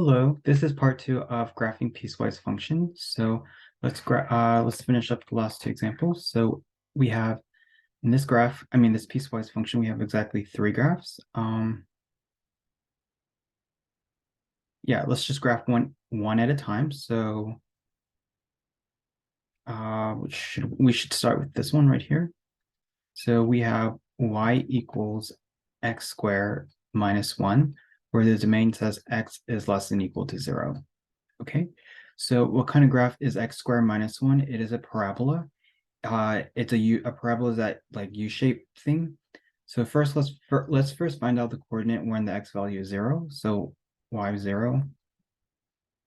Hello, this is part two of graphing piecewise functions. So let's finish up the last two examples. So we have in this graph, this piecewise function, we have exactly three graphs. Yeah, let's just graph one at a time. So we should start with this one right here. So we have y equals x squared minus 1, where the domain says x is less than or equal to 0. Okay, so what kind of graph is x squared minus 1? It is a parabola. It's a parabola is that like U-shaped thing. So first, let's first find out the coordinate when the x value is 0. So y0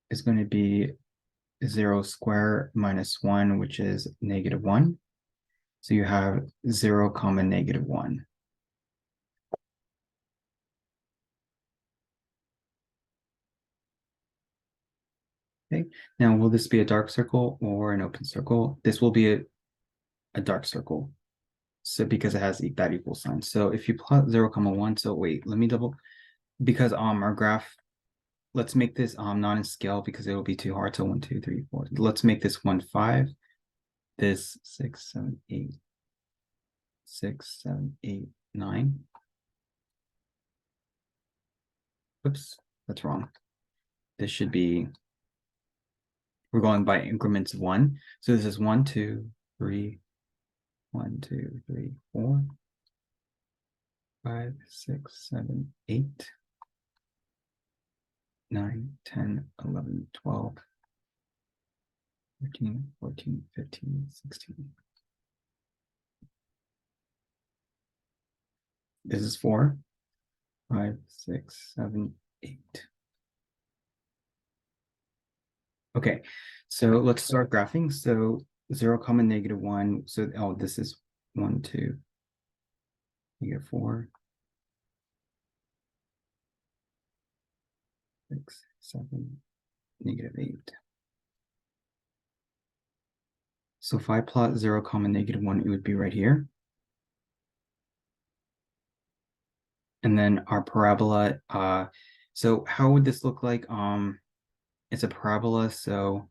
is going to be 0 squared minus 1, which is -1. So you have 0 comma -1. Okay, now will this be a dark circle or an open circle? This will be a dark circle. So because it has that equal sign. So if you plot 0 comma 1, so wait, let me double, because our graph, let's make this not in scale because it'll be too hard. So 1 2 3 4, let's make this 1 5, this 6 7 8 6 7 8 9. Oops, that's wrong. This should be, we're going by increments of 1. So this is 1 2 3 1 2 3 4 5 6 7 8 9 10 11 12 13 14 15 16. This is 4 5 6 7 8. Okay, so let's start graphing. So 0 comma -1. So this is 1 2 -4 6 7 -8. So if I plot 0 comma -1, it would be right here. And then our parabola, so how would this look like? It's a parabola, so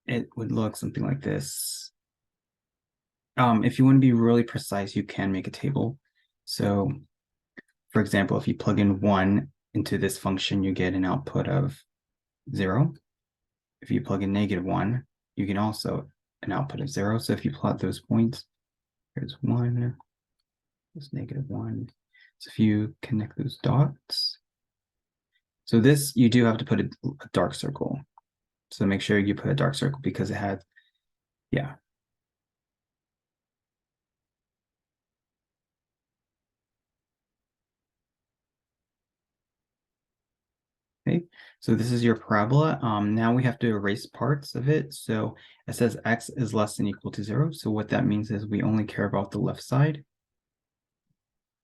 it would look something like this. If you want to be really precise, you can make a table. So for example, if you plug in 1 into this function, you get an output of 0. If you plug in -1, you can also an output of 0. So if you plot those points, here's 1, there's -1. So if you connect those dots, so this, you do have to put a dark circle. So make sure you put a dark circle because it had, yeah. Okay, so this is your parabola. Now we have to erase parts of it. So it says x is less than or equal to 0. So what that means is we only care about the left side.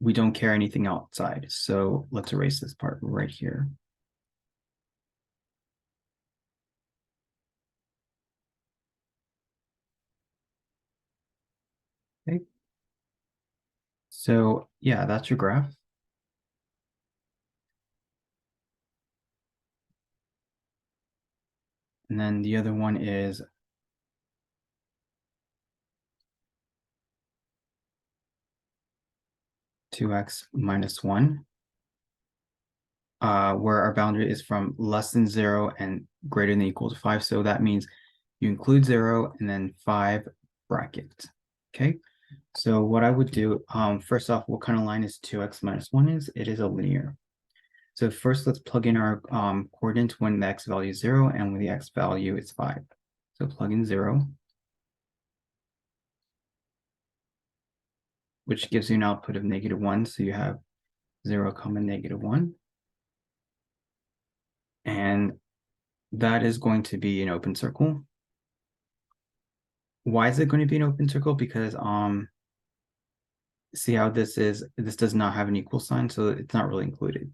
We don't care anything outside. So let's erase this part right here. Okay. So yeah, that's your graph. And then the other one is (2x minus 1), where our boundary is from less than 0 and greater than or equal to 5. So that means you include 0 and then 5 bracket. Okay, so what I would do, first off, what kind of line is 2x minus 1 is? It is a linear. So first, let's plug in our coordinate when the x value is 0 and when the x value is 5. So plug in 0, which gives you an output of -1. So you have 0 comma -1. And that is going to be an open circle. Why is it going to be an open circle? Because see how this is, this does not have an equal sign, so it's not really included.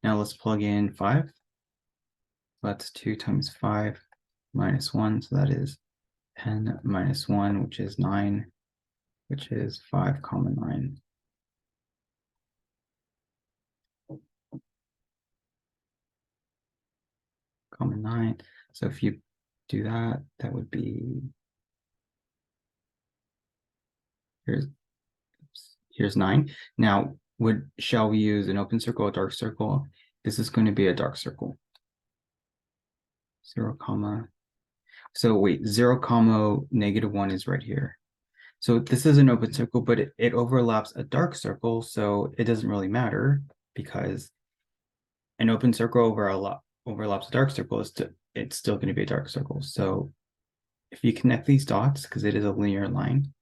Now let's plug in 5. That's 2 times 5 minus 1, so that is 10 minus 1, which is 9, which is 5 comma 9. 9. So if you do that, that would be, here's 9. Now, shall we use an open circle, a dark circle? This is going to be a dark circle. 0, comma. So wait, 0, comma, -1 is right here. So this is an open circle, but it overlaps a dark circle, so it doesn't really matter because an open circle overlaps a dark circle, it's still going to be a dark circle. So if you connect these dots, because it is a linear line,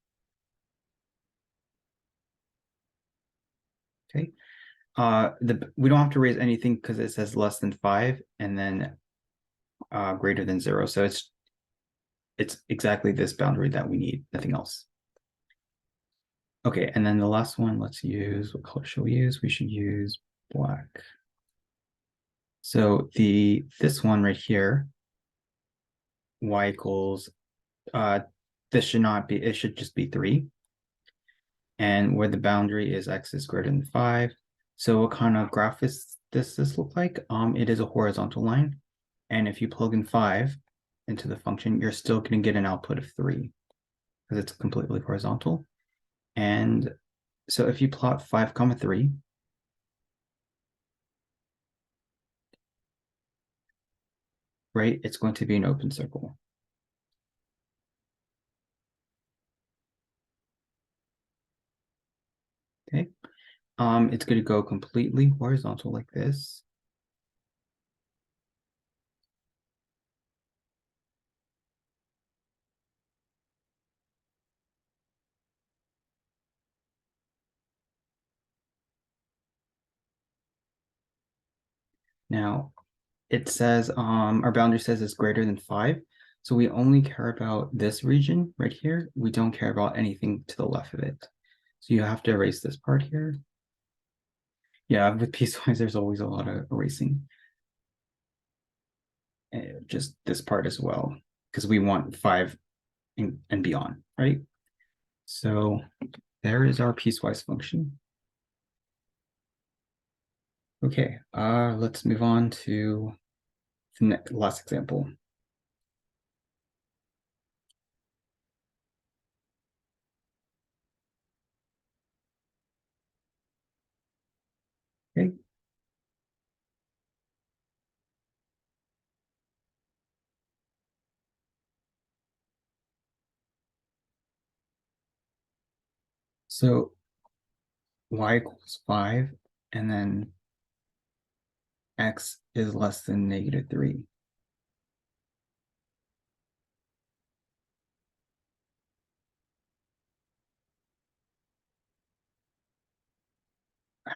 okay, we don't have to raise anything because it says less than 5 and then greater than 0. So it's exactly this boundary that we need, nothing else. Okay, and then the last one, let's use, what color should we use? We should use black. So this one right here, y equals, this should not be, it should just be 3. And where the boundary is x is greater than 5. So what kind of graph is this look like? It is a horizontal line. And if you plug in 5 into the function, you're still going to get an output of 3 because it's completely horizontal. And so if you plot 5, 3, right, it's going to be an open circle. Okay. It's going to go completely horizontal like this. Now, it says our boundary says it's greater than 5. So we only care about this region right here. We don't care about anything to the left of it. So you have to erase this part here. Yeah, with piecewise, there's always a lot of erasing. And just this part as well, because we want 5 and beyond, right? So there is our piecewise function. Okay, let's move on to the last example. Okay. So y equals 5, and then x is less than -3.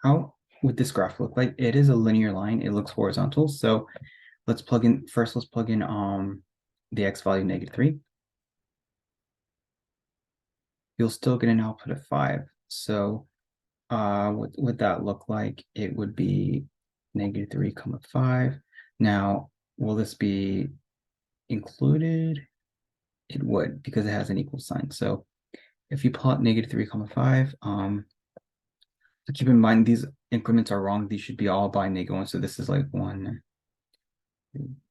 How would this graph look like? It is a linear line. It looks horizontal. So let's plug in the x value -3. You'll still get an output of 5. So what would that look like? It would be -3, 5. Now, will this be included? It would, because it has an equal sign. So if you plot -3, 5, so keep in mind these increments are wrong. These should be all by -1. So this is like 1.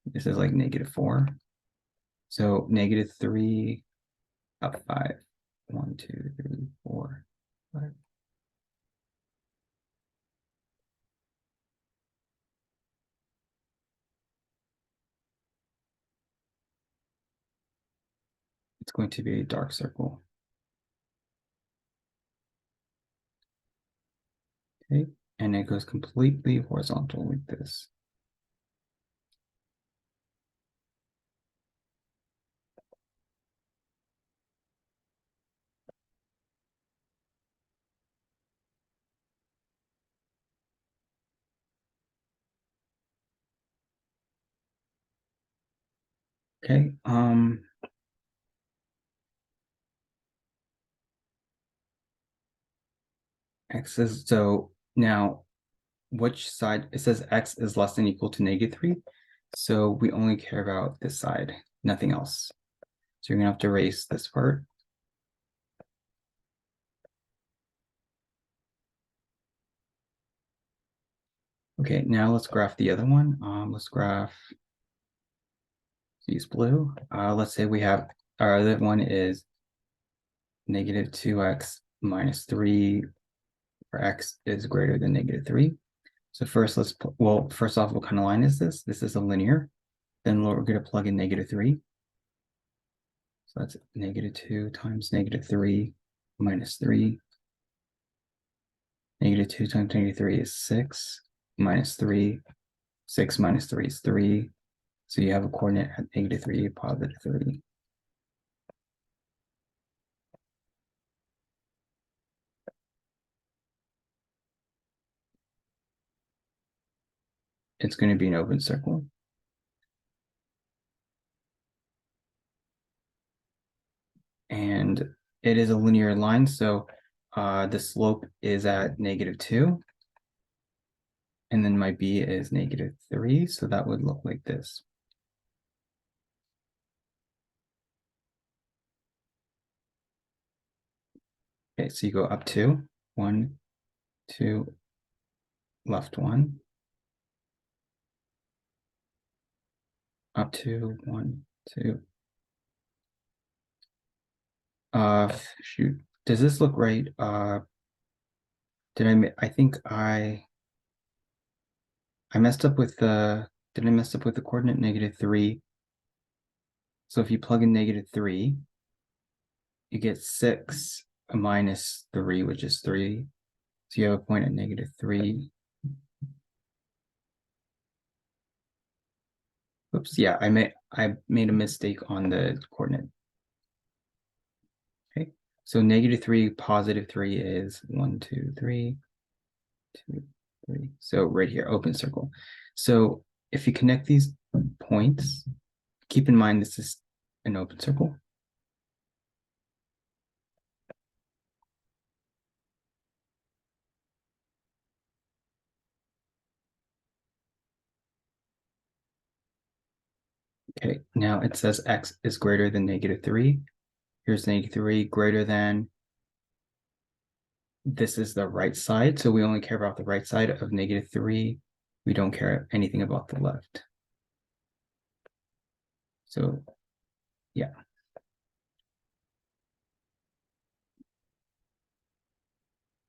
This is like -4. So -3 up 5. 1, 2, 3, 4, 5. It's going to be a dark circle. Okay, and it goes completely horizontal like this. Okay, x is, so now which side, it says x is less than or equal to -3. So we only care about this side, nothing else. So you're gonna have to erase this part. Okay, now let's graph the other one. Let's graph use blue. Let's say we have our other one is negative 2x minus 3, where x is greater than negative 3. So first, first off, what kind of line is this? This is a linear. Then we're going to plug in negative 3. So that's negative 2 times negative 3 minus 3. Negative 2 times negative 3 is 6 minus 3. 6 minus 3 is 3. So you have a coordinate at negative 3, positive 3. It's going to be an open circle. And it is a linear line, so the slope is at negative 2. And then my b is negative 3, so that would look like this. Okay, so you go up 2, 1, 2, left 1, up 2, 1, 2. Shoot, does this look right? I think I messed up with did I mess up with the coordinate negative 3? So if you plug in negative 3, you get 6 minus 3, which is 3. So you have a point at negative 3. Oops, yeah, I made a mistake on the coordinate. Okay, so negative 3, positive 3 is 1, 2, 3, 2, 3. So right here, open circle. So if you connect these points, keep in mind this is an open circle. Okay, now it says x is greater than negative 3. Here's negative 3 greater than. This is the right side, so we only care about the right side of negative 3. We don't care anything about the left. So, yeah.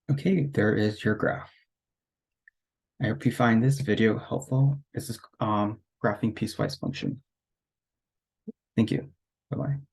Okay, there is your graph. I hope you find this video helpful. This is graphing piecewise function. Thank you. Bye-bye.